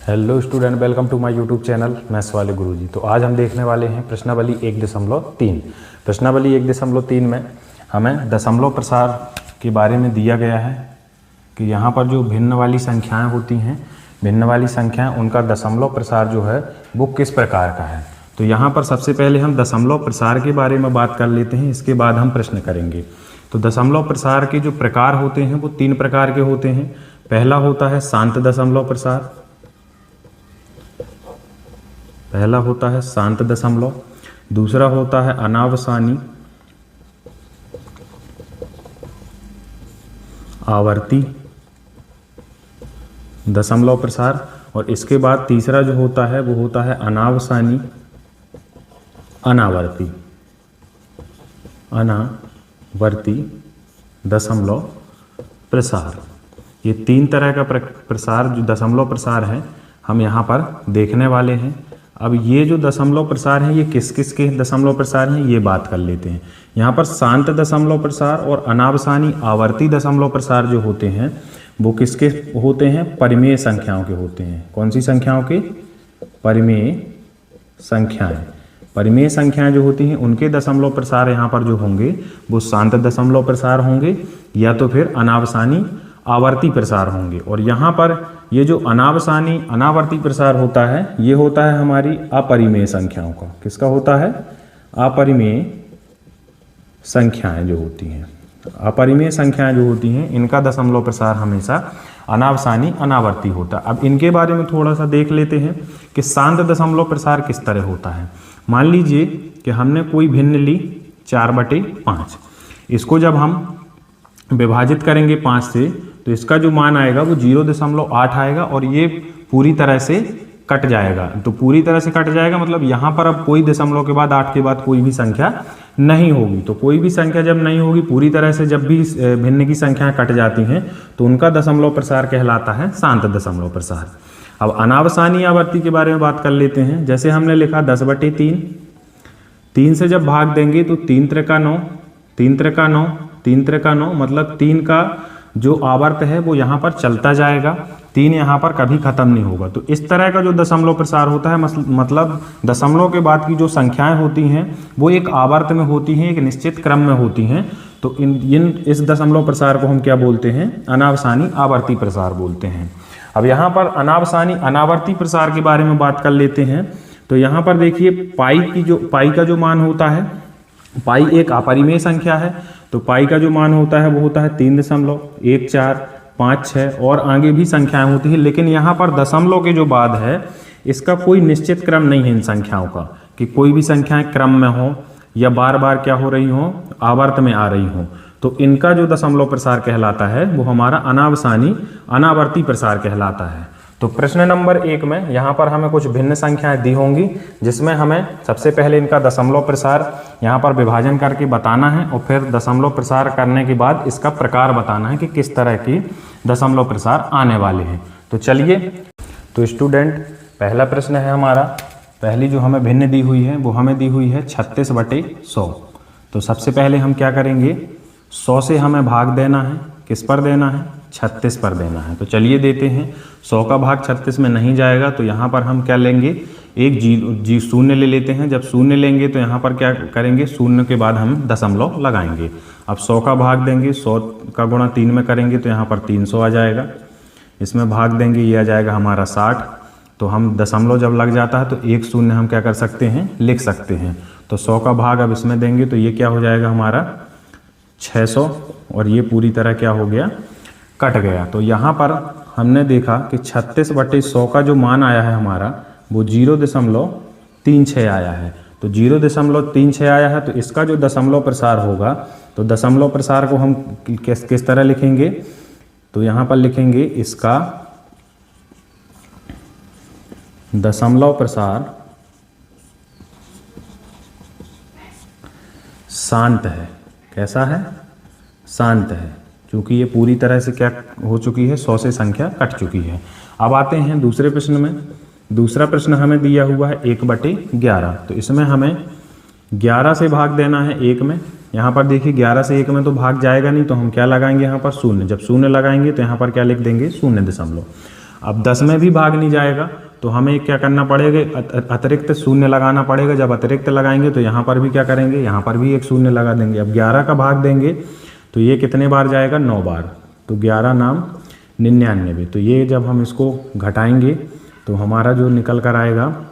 Hello student, welcome to my YouTube channel maths वाले गुरुजी। तो आज हम देखने वाले हैं प्रश्नावली 1.3। प्रश्नावली 1.3 में हमें दशमलव प्रसार के बारे में दिया गया है कि यहाँ पर जो भिन्न वाली संख्याएं होती हैं, भिन्न वाली संख्याएं, उनका दशमलव प्रसार जो है वो किस प्रकार का है। तो यहाँ पर सबसे पहले हम दशमलव प्रसार के बारे में बात कर लेते हैं, इसके बाद हम प्रश्न करेंगे। तो दशमलव प्रसार के जो प्रकार होते हैं वो 3 प्रकार के होते हैं। पहला होता है शांत दशमलव प्रसार, पहला होता है शांत दशमलव। दूसरा होता है अनावसानी आवर्ती दशमलव प्रसार, और इसके बाद तीसरा जो होता है वो होता है अनावसानी अनावर्ती दशमलव प्रसार। ये 3 तरह का प्रसार जो दशमलव प्रसार है हम यहाँ पर देखने वाले हैं। अब ये जो दशमलव प्रसार है ये किस किस के दशमलव प्रसार हैं ये बात कर लेते हैं। यहाँ पर शांत दशमलव प्रसार और अनावसानी आवर्ती दशमलव प्रसार जो होते हैं वो किसके होते हैं? परिमेय संख्याओं के होते हैं। कौन सी संख्याओं के? परिमेय संख्याएं। परिमेय संख्याएं जो होती हैं उनके दशमलव प्रसार यहाँ पर जो होंगे वो शांत दशमलव प्रसार होंगे या तो फिर अनावसानी आवर्ती प्रसार होंगे। और यहाँ पर ये जो अनावसानी अनावर्ती प्रसार होता है ये होता है हमारी अपरिमेय संख्याओं का। किसका होता है? अपरिमेय संख्याएं जो होती हैं, अपरिमेय संख्याएं जो होती हैं इनका दशमलव प्रसार हमेशा अनावसानी अनावर्ती होता है। अब इनके बारे में थोड़ा सा देख लेते हैं कि शांत दशमलव प्रसार किस तरह होता है। मान लीजिए कि हमने कोई भिन्न ली 4/5, इसको जब हम विभाजित करेंगे 5 से तो इसका जो मान आएगा वो 0.8 आएगा और ये पूरी तरह से कट जाएगा। तो पूरी तरह से कट जाएगा मतलब यहाँ पर अब कोई दशमलव के बाद 8 के बाद कोई भी संख्या नहीं होगी। तो कोई भी संख्या जब नहीं होगी, पूरी तरह से जब भी भिन्न की संख्याएं कट जाती हैं तो उनका दशमलव प्रसार कहलाता है शांत दशमलव प्रसार। अब अनावसानी आवर्ती के बारे में बात कर लेते हैं। जैसे हमने लिखा 10/3, 3 से जब भाग देंगे तो 3 त्रिका 9, 3 त्रिका 9, 3 त्रिका 9, मतलब 3 का जो आवर्त है वो यहाँ पर चलता जाएगा, 3 यहाँ पर कभी खत्म नहीं होगा। तो इस तरह का जो दशमलव प्रसार होता है मतलब दशमलव के बाद की जो संख्याएं होती हैं वो एक आवर्त में होती हैं, एक निश्चित क्रम में होती हैं। तो इस दशमलव प्रसार को हम क्या बोलते हैं? अनावसानी आवर्ती प्रसार बोलते हैं। अब यहाँ पर अनावसानी अनावर्ती प्रसार के बारे में बात कर लेते हैं। तो यहाँ पर देखिए पाई का जो मान होता है, पाई एक अपरिमेय संख्या है, तो पाई का जो मान होता है वो होता है 3.1456 और आगे भी संख्याएं होती हैं। लेकिन यहाँ पर दशमलव के जो बाद है इसका कोई निश्चित क्रम नहीं है इन संख्याओं का, कि कोई भी संख्याएं क्रम में हो या बार बार क्या हो रही हो, आवर्त में आ रही हो। तो इनका जो दशमलव प्रसार कहलाता है वो हमारा अनावसानी अनावर्ती प्रसार कहलाता है। तो प्रश्न नंबर 1 में यहाँ पर हमें कुछ भिन्न संख्याएं दी होंगी जिसमें हमें सबसे पहले इनका दशमलव प्रसार यहाँ पर विभाजन करके बताना है और फिर दशमलव प्रसार करने के बाद इसका प्रकार बताना है कि किस तरह की दशमलव प्रसार आने वाले हैं। तो चलिए, तो स्टूडेंट पहला प्रश्न है हमारा, पहली जो हमें भिन्न दी हुई है वो हमें दी हुई है 36/100। तो सबसे पहले हम क्या करेंगे, 100 से हमें भाग देना है। किस पर देना है? 36 पर देना है। तो चलिए देते हैं। 100 का भाग 36 में नहीं जाएगा तो यहाँ पर हम क्या लेंगे, एक जी शून्य ले लेते हैं। जब शून्य लेंगे तो यहाँ पर क्या करेंगे, शून्य के बाद हम दशमलव लगाएंगे। अब 100 का भाग देंगे, 100 का गुणा 3 में करेंगे तो यहाँ पर 300 आ जाएगा। इसमें भाग देंगे, ये आ जाएगा हमारा 60। तो हम दशमलव जब लग जाता है तो एक शून्य हम क्या कर सकते हैं, लिख सकते हैं। तो 100 का भाग अब इसमें देंगे तो ये क्या हो जाएगा हमारा 600 और ये पूरी तरह क्या हो गया, कट गया। तो यहाँ पर हमने देखा कि 36/100 का जो मान आया है हमारा वो 0.36 आया है। तो 0.36 आया है तो इसका जो दशमलव प्रसार होगा, तो दशमलव प्रसार को हम किस तरह लिखेंगे, तो यहाँ पर लिखेंगे इसका दशमलव प्रसार शांत है। कैसा है? शांत है, क्योंकि ये पूरी तरह से क्या हो चुकी है, 100 से संख्या कट चुकी है। अब आते हैं दूसरे प्रश्न में। दूसरा प्रश्न हमें दिया हुआ है 1/11। तो इसमें हमें 11 से भाग देना है 1 में। यहाँ पर देखिए 11 से 1 में तो भाग जाएगा नहीं, तो हम क्या लगाएंगे यहाँ पर शून्य। जब शून्य लगाएंगे तो यहाँ पर क्या लिख देंगे, 0 दशमलव। अब 10 में भी भाग नहीं जाएगा तो हमें क्या करना पड़ेगा, अतिरिक्त शून्य लगाना पड़ेगा। जब अतिरिक्त लगाएंगे तो यहाँ पर भी क्या करेंगे, यहाँ पर भी एक शून्य लगा देंगे। अब 11 का भाग देंगे तो ये कितने बार जाएगा, 9 बार। तो 11 नाम 99। तो ये जब हम इसको घटाएंगे तो हमारा जो निकल कर आएगा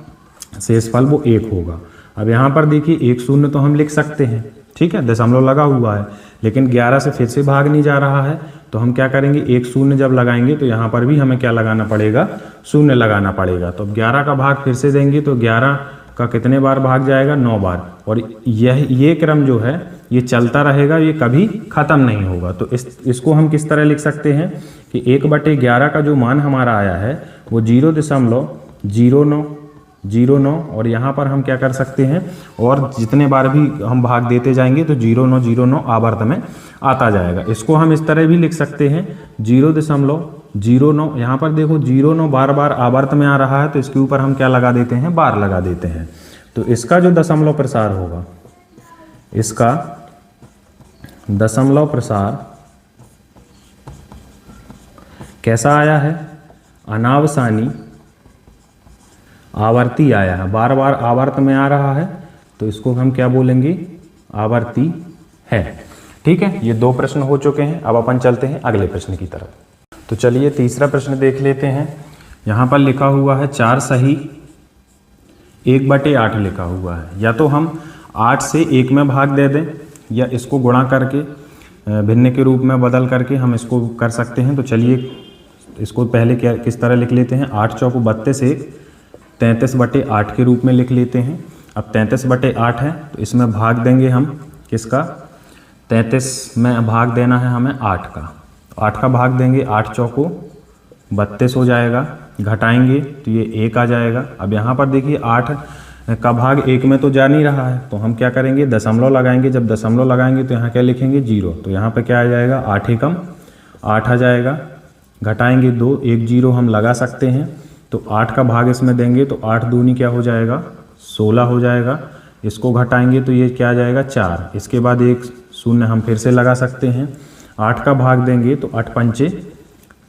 शेषफल वो 1 होगा। अब यहाँ पर देखिए एक शून्य तो हम लिख सकते हैं, ठीक है, दशमलव लगा हुआ है, लेकिन 11 से फिर से भाग नहीं जा रहा है तो हम क्या करेंगे, एक शून्य जब लगाएंगे तो यहाँ पर भी हमें क्या लगाना पड़ेगा, शून्य लगाना पड़ेगा। तो अब 11 का भाग फिर से देंगे तो 11 का कितने बार भाग जाएगा, 9 बार। और ये क्रम जो है ये चलता रहेगा, ये कभी ख़त्म नहीं होगा। तो इसको हम किस तरह लिख सकते हैं कि 1/11 का जो मान हमारा आया है वो 0.0909, और यहाँ पर हम क्या कर सकते हैं, और जितने बार भी हम भाग देते जाएंगे तो 0909 आवर्त में आता जाएगा। इसको हम इस तरह भी लिख सकते हैं 0.09। यहाँ पर देखो 09 बार बार आवर्त में आ रहा है तो इसके ऊपर हम क्या लगा देते हैं, बार लगा देते हैं। तो इसका जो दशमलव प्रसार होगा, इसका दशमलव प्रसार कैसा आया है, अनावसानी आवर्ती आया है, बार बार आवर्त में आ रहा है तो इसको हम क्या बोलेंगे, आवर्ती है। ठीक है, ये 2 प्रश्न हो चुके हैं। अब अपन चलते हैं अगले प्रश्न की तरफ। तो चलिए तीसरा प्रश्न देख लेते हैं। यहाँ पर लिखा हुआ है 4 सही 1/8 लिखा हुआ है। या तो हम 8 से 1 में भाग दे दें या इसको गुणा करके भिन्न के रूप में बदल करके हम इसको कर सकते हैं। तो चलिए इसको पहले क्या किस तरह लिख लेते हैं, 8 चौको 32, 33/8 के रूप में लिख लेते हैं। अब 33/8 है तो इसमें भाग देंगे हम किसका, 33 में भाग देना है हमें 8 का। 8 का भाग देंगे, 8 चौको 32 हो जाएगा, घटाएंगे तो ये 1 आ जाएगा। अब यहाँ पर देखिए 8 का भाग 1 में तो जा नहीं रहा है तो हम क्या करेंगे, दशमलव लगाएंगे। जब दशमलव लगाएंगे तो यहाँ क्या लिखेंगे, 0। तो यहाँ पर क्या आ जाएगा, 8 एकम 8 आ जाएगा, घटाएंगे 2, 1 0 हम लगा सकते हैं। तो 8 का भाग इसमें देंगे तो 8 दूनी क्या हो जाएगा, 16 हो जाएगा। इसको घटाएंगे तो ये क्या आ जाएगा, 4। इसके बाद एक शून्य हम फिर से लगा सकते हैं। 8 का भाग देंगे तो 8 पंचे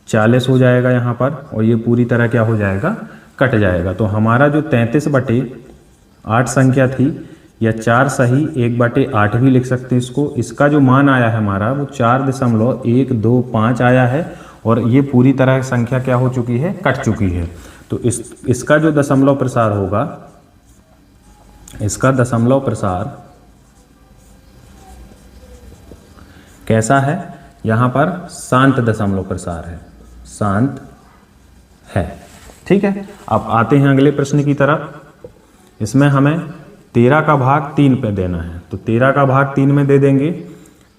40 हो जाएगा यहाँ पर, और ये पूरी तरह क्या हो जाएगा, कट जाएगा। तो हमारा जो 33/8 संख्या थी, या 4 सही 1/8 भी लिख सकते हैं इसको। इसका जो मान आया है हमारा वो 4.125 आया है, और ये पूरी तरह संख्या क्या हो चुकी है, कट चुकी है। तो इसका जो दशमलव प्रसार होगा, इसका दशमलव प्रसार कैसा है, यहाँ पर शांत दशमलव प्रसार है, शांत है। ठीक है, अब आते हैं अगले प्रश्न की तरफ। इसमें हमें 13 का भाग 3 पे देना है। तो 13 का भाग 3 में दे देंगे।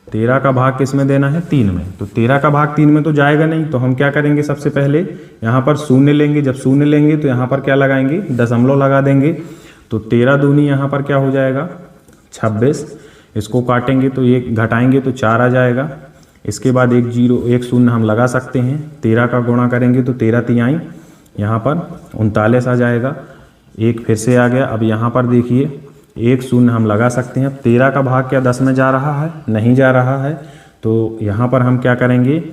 13 का भाग किस में देना है, 3 में। तो 13 का भाग 3 में तो जाएगा नहीं, तो हम क्या करेंगे, सबसे पहले यहाँ पर शून्य लेंगे। जब शून्य लेंगे तो यहाँ पर क्या लगाएंगे, दशमलव लगा देंगे। तो 13 दूनी यहाँ पर क्या हो जाएगा, 26। इसको काटेंगे तो ये घटाएंगे तो 4 आ जाएगा। इसके बाद एक शून्य हम लगा सकते हैं। 13 का गुणा करेंगे तो 13 तिहाई यहाँ पर 39 आ जाएगा। एक फिर से आ गया। अब यहाँ पर देखिए एक शून्य हम लगा सकते हैं। अब 13 का भाग क्या 10 में जा रहा है, नहीं जा रहा है। तो यहाँ पर हम क्या करेंगे,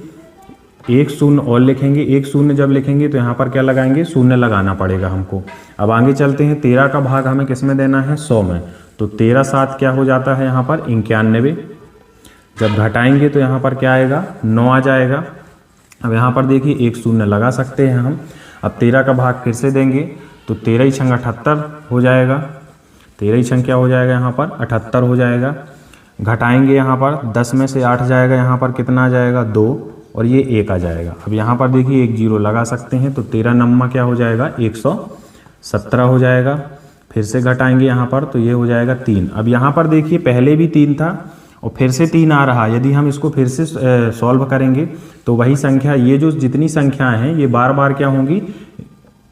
एक शून्य और लिखेंगे। एक शून्य जब लिखेंगे तो यहाँ पर क्या लगाएंगे, शून्य लगाना पड़ेगा हमको। अब आगे चलते हैं। 13 का भाग हमें किस में देना है, 100 में। तो 13 7 क्या हो जाता है यहाँ पर 91। जब घटाएंगे तो यहाँ पर क्या आएगा, 9 आ जाएगा। अब यहाँ पर देखिए एक शून्य लगा सकते हैं हम। अब 13 का भाग फिर से देंगे तो 13 छंग 78 हो जाएगा। 13 छंग क्या हो जाएगा, यहाँ पर 78 हो जाएगा। घटाएंगे यहाँ पर 10 में से 8 जाएगा, यहाँ पर कितना आ जाएगा, 2, और ये 1 आ जाएगा। अब यहाँ पर देखिए एक 0 लगा सकते हैं। तो 13 नम्मा क्या हो जाएगा, 117 हो जाएगा। फिर से घटाएंगे यहाँ पर तो ये हो जाएगा 3। अब यहाँ पर देखिए पहले भी 3 था और फिर से 3 आ रहा है। यदि हम इसको फिर से सॉल्व करेंगे तो वही संख्या, ये जो जितनी संख्याएं हैं ये बार बार क्या होंगी,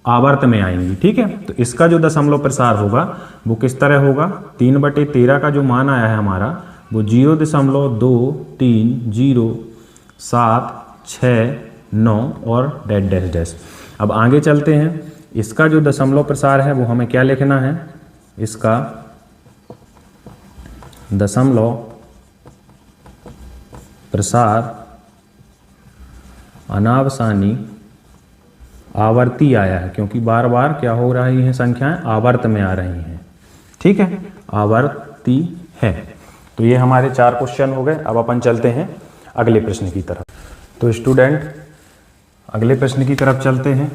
आवर्त में आएंगी। ठीक है, तो इसका जो दशमलव प्रसार होगा वो किस तरह होगा, 3/13 का जो मान आया है हमारा वो 0.230769 और डैश डैश डैश। अब आगे चलते हैं। इसका जो दशमलव प्रसार है वो हमें क्या लिखना है, इसका दशमलव प्रसार अनावसानी आवर्ती आया है, क्योंकि बार बार क्या हो रही हैं संख्याएं, आवर्त में आ रही हैं। ठीक है, आवर्ती है। तो ये हमारे 4 क्वेश्चन हो गए। अब अपन चलते हैं अगले प्रश्न की तरफ। तो स्टूडेंट अगले प्रश्न की तरफ चलते हैं।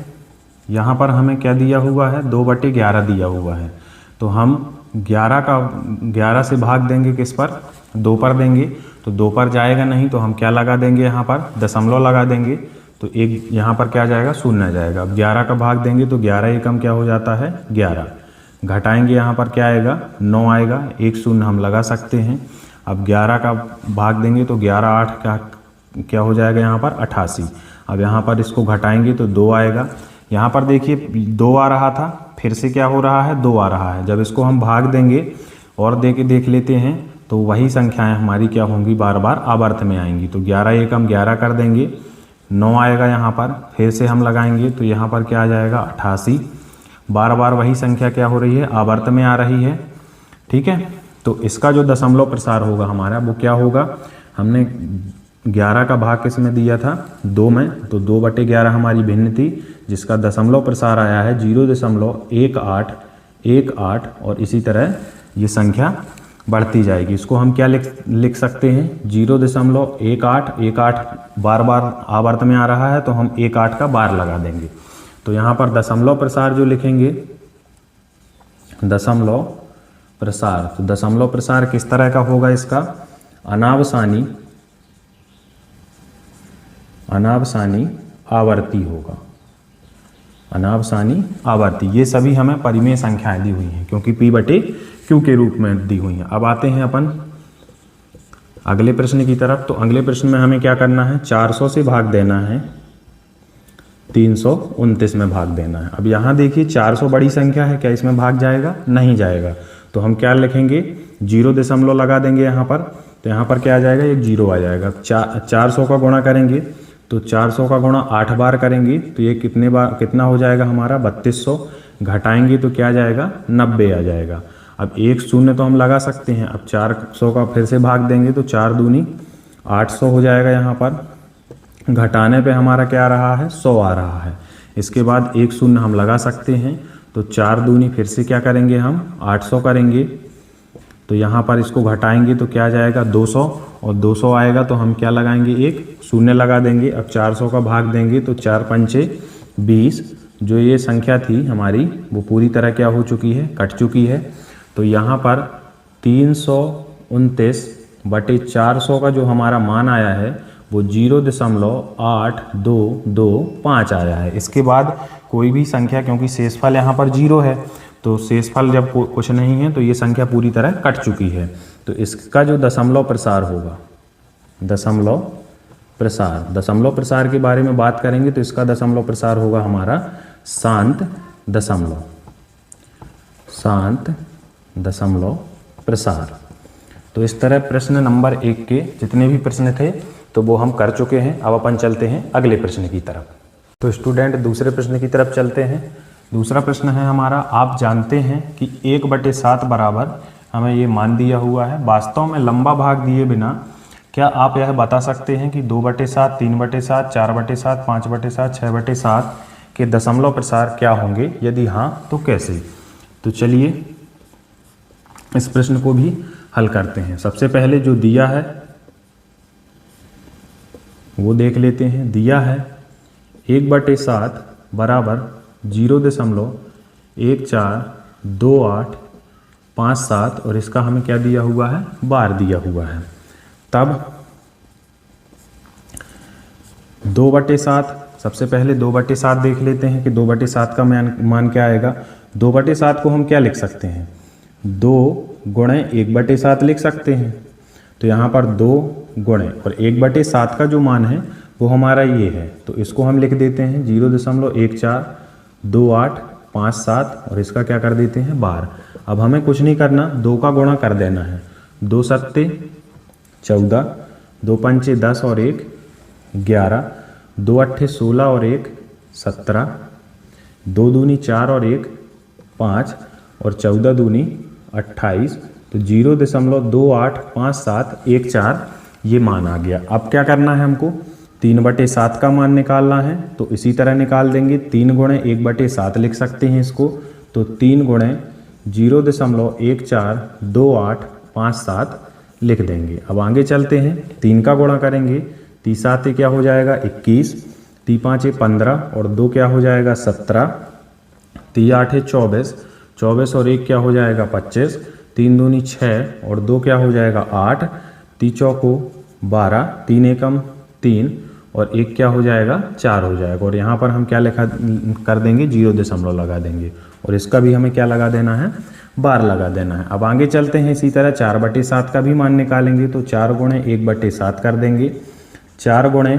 यहाँ पर हमें क्या दिया हुआ है, 2/11 दिया हुआ है। तो हम 11 से भाग देंगे किस पर, 2 पर देंगे। तो 2 पर जाएगा नहीं, तो हम क्या लगा देंगे, यहाँ पर दशमलव लगा देंगे। तो एक यहाँ पर क्या जाएगा, 0 जाएगा। अब 11 का भाग देंगे तो 11 एकम क्या हो जाता है, 11। घटाएंगे यहाँ पर क्या आएगा, 9 आएगा। एक 0 हम लगा सकते हैं। अब 11 का भाग देंगे तो 11 8 का क्या हो जाएगा, यहाँ पर 88। अब यहाँ पर इसको घटाएंगे तो 2 आएगा। यहाँ पर देखिए 2 आ रहा था, फिर से क्या हो रहा है, 2 आ रहा है। जब इसको हम भाग देंगे और देख लेते हैं तो वही संख्याएं हमारी क्या होंगी, बार बार आवर्त में आएंगी। तो 11 एकम 11 कर देंगे, 9 आएगा यहाँ पर, फिर से हम लगाएंगे तो यहाँ पर क्या आ जाएगा, 88। बार बार वही संख्या क्या हो रही है, आवर्त में आ रही है। ठीक है, तो इसका जो दशमलव प्रसार होगा हमारा वो क्या होगा, हमने 11 का भाग किस में दिया था, 2 में। तो 2/11 हमारी भिन्न थी, जिसका दशमलव प्रसार आया है 0.1818 और इसी तरह ये संख्या बढ़ती जाएगी। इसको हम क्या लिख सकते हैं, 0.1818 बार बार आवर्त में आ रहा है तो हम 18 का बार लगा देंगे। तो यहाँ पर दशमलव प्रसार जो लिखेंगे, दशमलव प्रसार, तो दशमलव प्रसार किस तरह का होगा, इसका अनावसानी आवर्ती होगा। अनावसानी आवर्ती, ये सभी हमें परिमेय संख्याएं दी हुई हैं क्योंकि P/Q के रूप में दी हुई हैं। अब आते हैं अपन अगले प्रश्न की तरफ। तो अगले प्रश्न में हमें क्या करना है, 400 से भाग देना है, 329 में भाग देना है। अब यहाँ देखिए 400 बड़ी संख्या है, क्या इसमें भाग जाएगा, नहीं जाएगा। तो हम क्या लिखेंगे, 0 दशमलव लगा देंगे यहाँ पर। तो यहाँ पर क्या आ जाएगा, एक 0 आ जाएगा। 400 का गुणा करेंगे तो 400 का गुणा 8 बार करेंगे तो ये कितना हो जाएगा हमारा, 3200। घटाएंगे तो क्या जाएगा, 90 आ जाएगा। अब एक 0 तो हम लगा सकते हैं। अब 400 का फिर से भाग देंगे तो 4 दूनी 800 हो जाएगा। यहाँ पर घटाने पे हमारा क्या आ रहा है, 100 आ रहा है। इसके बाद एक 0 हम लगा सकते हैं। तो 4 दूनी फिर से क्या करेंगे, हम 800 करेंगे। तो यहाँ पर इसको घटाएंगे तो क्या जाएगा, 200 और 200 आएगा तो हम क्या लगाएंगे, एक 0 लगा देंगे। अब 400 का भाग देंगे तो 4 पंचे 20। जो ये संख्या थी हमारी वो पूरी तरह क्या हो चुकी है, कट चुकी है। तो यहाँ पर 329/400 का जो हमारा मान आया है वो 0.8225 आया है। इसके बाद कोई भी संख्या, क्योंकि शेषफल यहाँ पर 0 है, तो शेषफल जब कुछ नहीं है तो ये संख्या पूरी तरह कट चुकी है। तो इसका जो दशमलव प्रसार होगा, दशमलव प्रसार के बारे में बात करेंगे तो इसका दशमलव प्रसार होगा हमारा शांत दशमलव प्रसार। तो इस तरह प्रश्न नंबर 1 के जितने भी प्रश्न थे तो वो हम कर चुके हैं। अब अपन चलते हैं अगले प्रश्न की तरफ। तो स्टूडेंट दूसरे प्रश्न की तरफ चलते हैं। दूसरा प्रश्न है हमारा, आप जानते हैं कि 1/7 बराबर हमें ये मान दिया हुआ है। वास्तव में लंबा भाग दिए बिना क्या आप यह बता सकते हैं कि 2/7, 3/7, 4/7, 5/7, 6/7 के दशमलव प्रसार क्या होंगे? यदि हाँ तो कैसे? तो चलिए इस प्रश्न को भी हल करते हैं। सबसे पहले जो दिया है वो देख लेते हैं। दिया है 1/7 बराबर 0.142857 और इसका हमें क्या दिया हुआ है, बार दिया हुआ है। तब 2/7, सबसे पहले 2/7 देख लेते हैं कि 2/7 का मान क्या आएगा। 2/7 को हम क्या लिख सकते हैं, 2 गुणे 1/7 लिख सकते हैं। तो यहाँ पर 2 गुणे और 1/7 का जो मान है वो हमारा ये है, तो इसको हम लिख देते हैं 0.142857 और इसका क्या कर देते हैं, बार। अब हमें कुछ नहीं करना, 2 का गुणा कर देना है। 2 सत्ते 14, 2 पंचे 10 और 1 11, 2 अट्ठे 16 और 1 17, 2 दूनी 4 और 1 5 और 14 दूनी 28। तो 0.285714 ये मान आ गया। अब क्या करना है हमको, 3/7 का मान निकालना है तो इसी तरह निकाल देंगे। 3 गुणे 1/7 लिख सकते हैं इसको। तो 3 गुणे 0.142857 लिख देंगे। अब आगे चलते हैं, 3 का गुणा करेंगे। 3 7 क्या हो जाएगा 21, 3 5 15 और 2 क्या हो जाएगा 17, 3 8 24, 24 और 1 क्या हो जाएगा 25, 3 दूनी 6 और 2 क्या हो जाएगा 8, 3 चौको 12, 3 एकम 3 और 1 क्या हो जाएगा 4 हो जाएगा। और यहाँ पर हम क्या लिखा कर देंगे 0 लगा देंगे और इसका भी हमें क्या लगा देना है बार लगा देना है। अब आगे चलते हैं, इसी तरह 4/7 का भी मान निकालेंगे तो 4 गुणे 1/7 कर देंगे। 4 गुणे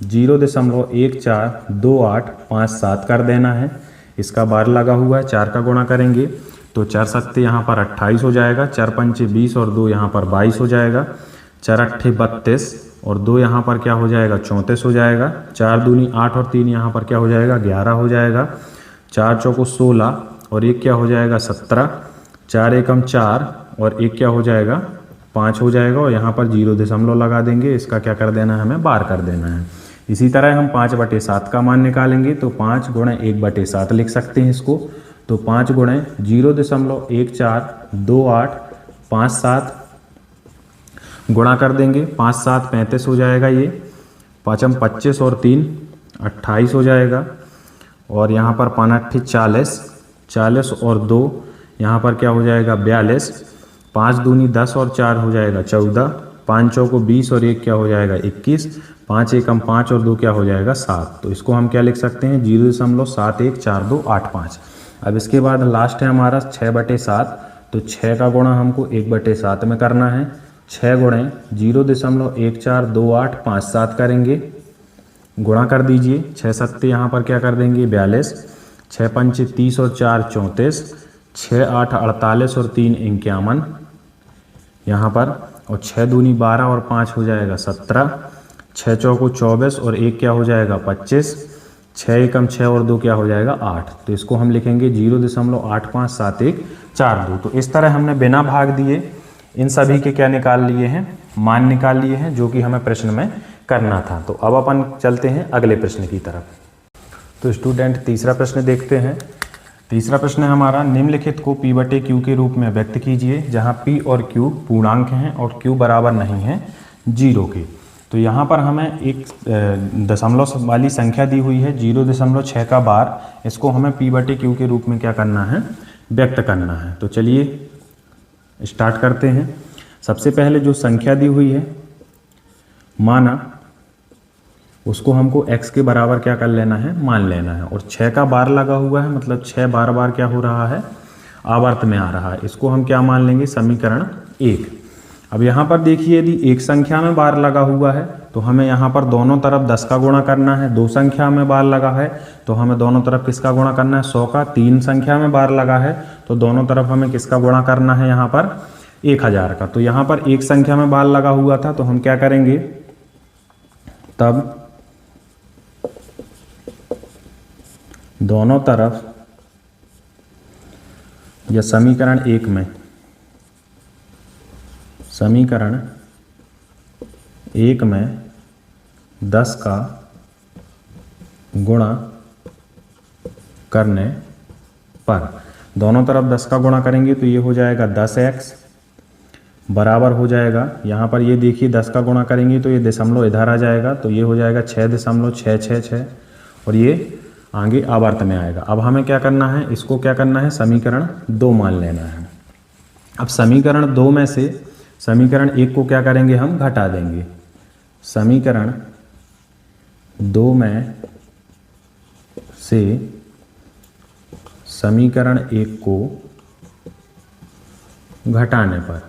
0.142857 कर देना है, इसका बार लगा हुआ है। 4 का गुणा करेंगे तो 4 सत्ते यहाँ पर 28 हो जाएगा, 4 पंचे 20 और 2 यहाँ पर 22 हो जाएगा, 4 अट्ठे 32 और 2 यहाँ पर क्या हो जाएगा 34 हो जाएगा, 4 दूनी 8 और 3 यहाँ पर क्या हो जाएगा 11 हो जाएगा, 4 चौको 16 और 1 क्या हो जाएगा 17, 4 एकम 4 और 1 क्या हो जाएगा 5 हो जाएगा और यहाँ पर 0 लगा देंगे। इसका क्या कर देना है हमें बार कर देना है। इसी तरह हम 5/7 का मान निकालेंगे तो 5 गुणे 1/7 लिख सकते हैं इसको। तो 5 गुणे 0.142857 गुणा कर देंगे। 5 7 35 हो जाएगा, ये 5 25 और 3 28 हो जाएगा और यहाँ पर 5 8 40, 40 और 2 यहाँ पर क्या हो जाएगा 42, 5 दूनी 10 और 4 हो जाएगा 14, 5 चौको 20 और 1 क्या हो जाएगा 21, 5 एकम 5 और 2 क्या हो जाएगा 7। तो इसको हम क्या लिख सकते हैं 0.714285। अब इसके बाद लास्ट है हमारा 6/7। तो 6 का गुणा हमको 1/7 में करना है। 6 गुणे 0.142857 करेंगे, गुणा कर दीजिए। 6 सत्ते यहाँ पर क्या कर देंगे 42, 6 पंचे 30 और 4 34, 6 8 48 और 3 51 यहाँ पर, और 6 दूनी 12 और 5 हो जाएगा 17, 6 चौको 24 और 1 क्या हो जाएगा 25, 6 एकम 6 और 2 क्या हो जाएगा 8। तो इसको हम लिखेंगे 0.857142। तो इस तरह हमने बिना भाग दिए इन सभी के क्या निकाल लिए हैं मान निकाल लिए हैं, जो कि हमें प्रश्न में करना था। तो अब अपन चलते हैं अगले प्रश्न की तरफ। तो स्टूडेंट तीसरा प्रश्न देखते हैं। तीसरा प्रश्न है हमारा, निम्नलिखित को P/Q के रूप में व्यक्त कीजिए जहां P और Q पूर्णांक हैं और Q बराबर नहीं है 0 के। तो यहाँ पर हमें एक दशमलव वाली संख्या दी हुई है 0.6 का बार, इसको हमें P/Q के रूप में क्या करना है व्यक्त करना है। तो चलिए स्टार्ट करते हैं। सबसे पहले जो संख्या दी हुई है माना, उसको हमको x के बराबर क्या कर लेना है मान लेना है। और 6 का बार लगा हुआ है, मतलब 6 बार बार क्या हो रहा है आवर्त में आ रहा है। इसको हम क्या मान लेंगे समीकरण 1। अब यहाँ पर देखिए यदि एक संख्या में बार लगा हुआ है तो हमें यहाँ पर दोनों तरफ 10 का गुणा करना है। 2 संख्या में बार लगा है तो हमें दोनों तरफ किसका गुणा करना है 100 का। 3 संख्या में बार लगा है तो दोनों तरफ हमें किसका गुणा करना है यहाँ पर 1000 का। तो यहाँ पर एक संख्या में बार लगा हुआ था तो हम क्या करेंगे, तब दोनों तरफ या समीकरण 1 में, समीकरण 1 में 10 का गुणा करने पर, दोनों तरफ 10 का गुणा करेंगे तो ये हो जाएगा 10x बराबर हो जाएगा, यहाँ पर ये देखिए 10 का गुणा करेंगे तो ये दशमलव इधर आ जाएगा तो ये हो जाएगा 6.666 और ये आगे आवर्त में आएगा। अब हमें क्या करना है, इसको क्या करना है समीकरण 2 मान लेना है। अब समीकरण 2 में से समीकरण 1 को क्या करेंगे हम घटा देंगे। समीकरण 2 में से समीकरण 1 को घटाने पर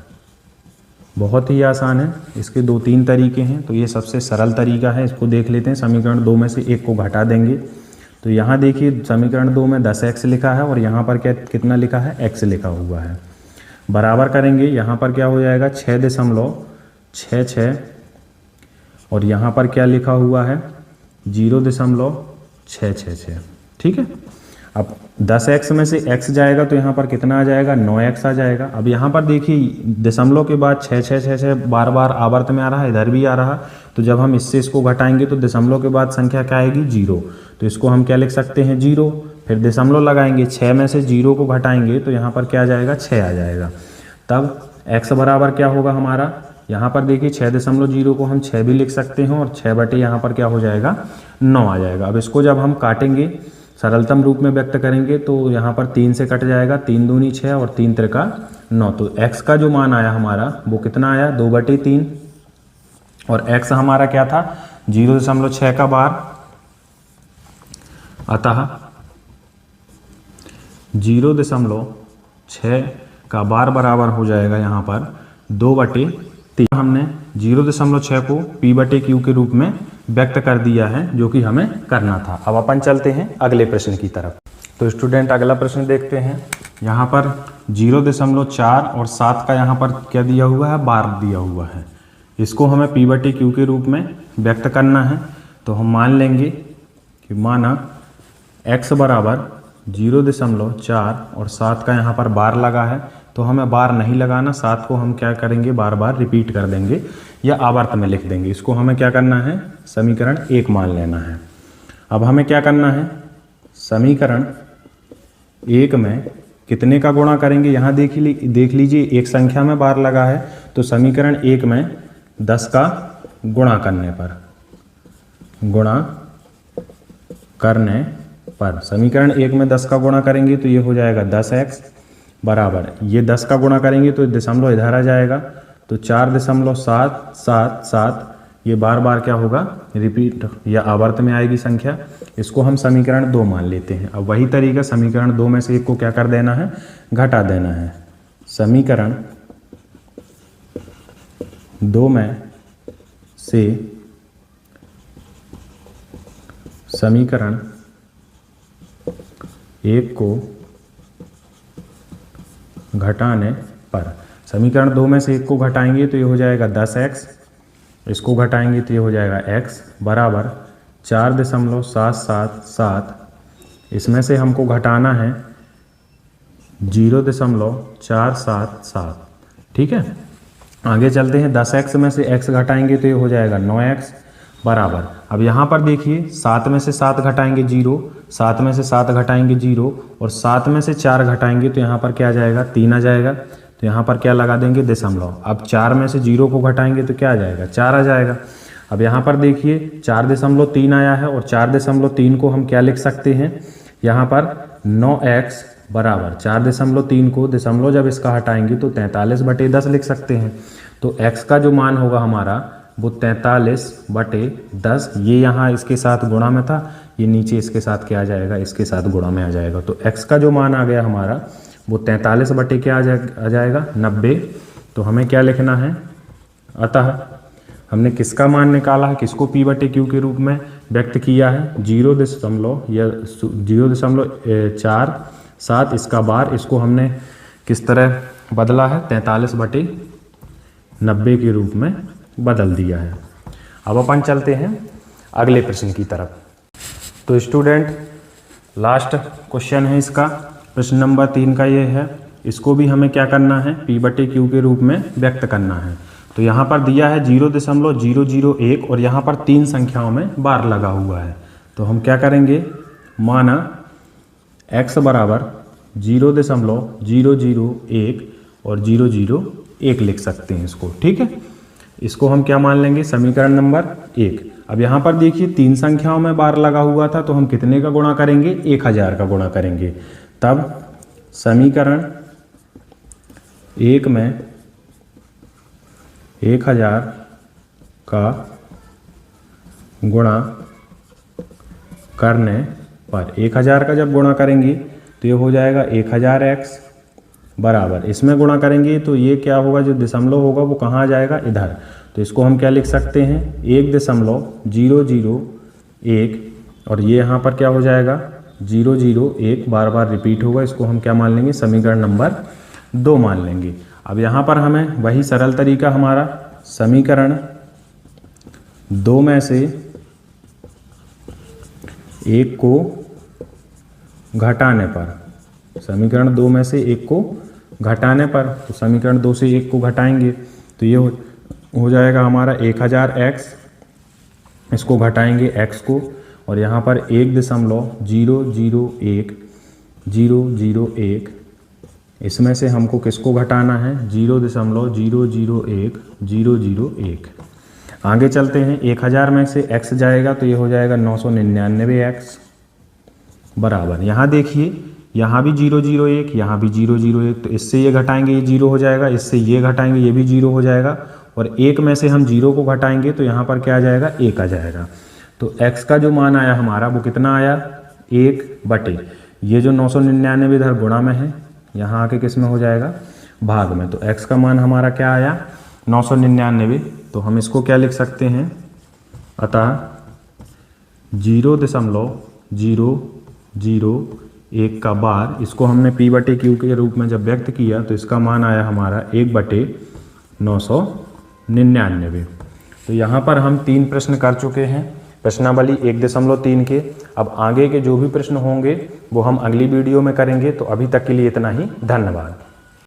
बहुत ही आसान है, इसके 2-3 तरीके हैं। तो ये सबसे सरल तरीका है, इसको देख लेते हैं। समीकरण 2 में से 1 को घटा देंगे तो यहाँ देखिए समीकरण 2 में 10x लिखा है और यहाँ पर क्या कितना लिखा है x लिखा हुआ है। बराबर करेंगे, यहाँ पर क्या हो जाएगा 6.66 और यहाँ पर क्या लिखा हुआ है 0.666। ठीक है। अब 10x में से x जाएगा तो यहाँ पर कितना आ जाएगा 9x आ जाएगा। अब यहाँ पर देखिए दशमलव के बाद 6 बार बार आवर्त में आ रहा है, इधर भी आ रहा, तो जब हम इससे इसको घटाएंगे तो दशमलव के बाद संख्या क्या आएगी, 0। तो इसको हम क्या लिख सकते हैं, 0। फिर दशमलव लगाएंगे, 6 में से 0 को घटाएंगे तो यहाँ पर क्या आ जाएगा, 6 आ जाएगा। तब x बराबर क्या होगा हमारा, यहाँ पर देखिए 6.0 को हम 6 भी लिख सकते हैं और 6 बटे यहाँ पर क्या हो जाएगा, 9 आ जाएगा। अब इसको जब हम काटेंगे, सरलतम रूप में व्यक्त करेंगे तो यहाँ पर 3 से कट जाएगा, 3 दूनी 6 और 3 त्रिका 9। तो x का जो मान आया हमारा वो कितना आया, 2/3। और x हमारा क्या था, 0.6 का बार, अतः 0.6 का बार बराबर हो जाएगा यहाँ पर 2/3। हमने 0.6 को p/q के रूप में व्यक्त कर दिया है, जो कि हमें करना था। अब अपन चलते हैं अगले प्रश्न की तरफ। तो स्टूडेंट अगला प्रश्न देखते हैं। यहाँ पर 0.4 और 7 का यहाँ पर क्या दिया हुआ है, बार दिया हुआ है। इसको हमें p/q के रूप में व्यक्त करना है। तो हम मान लेंगे कि माना x बराबर 0.4 और 7 का यहाँ पर बार लगा है, तो हमें बार नहीं लगाना, 7 को हम क्या करेंगे, बार बार रिपीट कर देंगे या आवर्त में लिख देंगे। इसको हमें क्या करना है, समीकरण 1 मान लेना है। अब हमें क्या करना है, समीकरण 1 में कितने का गुणा करेंगे, यहाँ देख लीजिए एक संख्या में बार लगा है, तो समीकरण 1 में 10 का गुणा करने पर समीकरण 1 में 10 का गुणा करेंगे तो ये हो जाएगा 10x बराबर, ये 10 का गुणा करेंगे तो दशमलव इधर आ जाएगा, तो 4.777, ये बार बार क्या होगा, रिपीट या आवर्त में आएगी संख्या। इसको हम समीकरण 2 मान लेते हैं। अब वही तरीका, समीकरण 2 में से एक को क्या कर देना है, घटा देना है। समीकरण 2 में से समीकरण 1 को घटाने पर, समीकरण 2 में से 1 को घटाएंगे तो ये हो जाएगा 10x, इसको घटाएंगे तो ये हो जाएगा x बराबर 4.777, इसमें से हमको घटाना है 0.477। ठीक है, आगे चलते हैं। 10x में से x घटाएंगे तो ये हो जाएगा 9x बराबर, अब यहाँ पर देखिए 7 में से 7 घटाएंगे 0, 7 में से 7 घटाएंगे 0 और 7 में से 4 घटाएंगे तो यहाँ पर क्या आ जाएगा, 3 आ जाएगा। तो यहाँ पर क्या लगा देंगे, दशमलव। अब 4 में से 0 को घटाएंगे तो क्या आ जाएगा, 4 आ जाएगा। अब यहाँ पर देखिए 4.3 आया है और 4.3 को हम क्या लिख सकते हैं, यहाँ पर 9x बराबर 4.3 को दशमलव जब इसका हटाएंगे तो 43/10 लिख सकते हैं। तो x का जो मान होगा हमारा वो 43/10, ये यहाँ इसके साथ गुणा में था, ये नीचे इसके साथ क्या आ जाएगा, इसके साथ गुणा में आ जाएगा। तो x का जो मान आ गया हमारा वो 43 क्या आ जाएगा, 90। तो हमें क्या लिखना है, अतः हमने किसका मान निकाला है, किसको p/q के रूप में व्यक्त किया है, 0.447, इसका बार, इसको हमने किस तरह बदला है, 43/90 के रूप में बदल दिया है। अब अपन चलते हैं अगले प्रश्न की तरफ। तो स्टूडेंट लास्ट क्वेश्चन है इसका, प्रश्न नंबर 3 का ये है। इसको भी हमें क्या करना है, p/q के रूप में व्यक्त करना है। तो यहाँ पर दिया है 0.001 और यहाँ पर 3 संख्याओं में बार लगा हुआ है। तो हम क्या करेंगे, माना x बराबर 0.001 और 001 लिख सकते हैं इसको। ठीक है, इसको हम क्या मान लेंगे, समीकरण नंबर 1। अब यहाँ पर देखिए 3 संख्याओं में बार लगा हुआ था, तो हम कितने का गुणा करेंगे, 1000 का गुणा करेंगे। तब समीकरण 1 में 1000 का गुणा करने पर, 1000 का जब गुणा करेंगे तो ये हो जाएगा 1000x बराबर, इसमें गुणा करेंगे तो ये क्या होगा, जो दशमलव होगा वो कहाँ आ जाएगा, इधर। तो इसको हम क्या लिख सकते हैं, 1.001 और ये यहाँ पर क्या हो जाएगा, 001 बार बार रिपीट होगा। इसको हम क्या मान लेंगे, समीकरण नंबर 2 मान लेंगे। अब यहाँ पर हमें वही सरल तरीका, हमारा समीकरण 2 में से 1 को घटाने पर, समीकरण 2 में से 1 को घटाने पर, तो समीकरण 2 से 1 को घटाएंगे तो ये हो जाएगा हमारा 1000x इसको घटाएंगे x को, और यहाँ पर 1.001 इसमें से हमको किसको घटाना है, 0.001001। आगे चलते हैं, 1000 में से x जाएगा तो ये हो जाएगा 999x बराबर, यहाँ देखिए यहाँ भी 001, यहाँ भी 001, तो इससे ये घटाएंगे ये 0 हो जाएगा, इससे ये घटाएंगे ये भी 0 हो जाएगा, और 1 में से हम 0 को घटाएंगे तो यहाँ पर क्या आ जाएगा, 1 आ जाएगा। तो x का जो मान आया हमारा वो कितना आया, 1/, ये जो 999 इधर गुणा में है, यहाँ आके किस में हो जाएगा, भाग में। तो x का मान हमारा क्या आया, 999। तो हम इसको क्या लिख सकते हैं, अतः 0.001 का बार, इसको हमने p/q के रूप में जब व्यक्त किया तो इसका मान आया हमारा 1/999। तो यहाँ पर हम 3 प्रश्न कर चुके हैं, प्रश्नावली 1.3 के। अब आगे के जो भी प्रश्न होंगे वो हम अगली वीडियो में करेंगे। तो अभी तक के लिए इतना ही, धन्यवाद।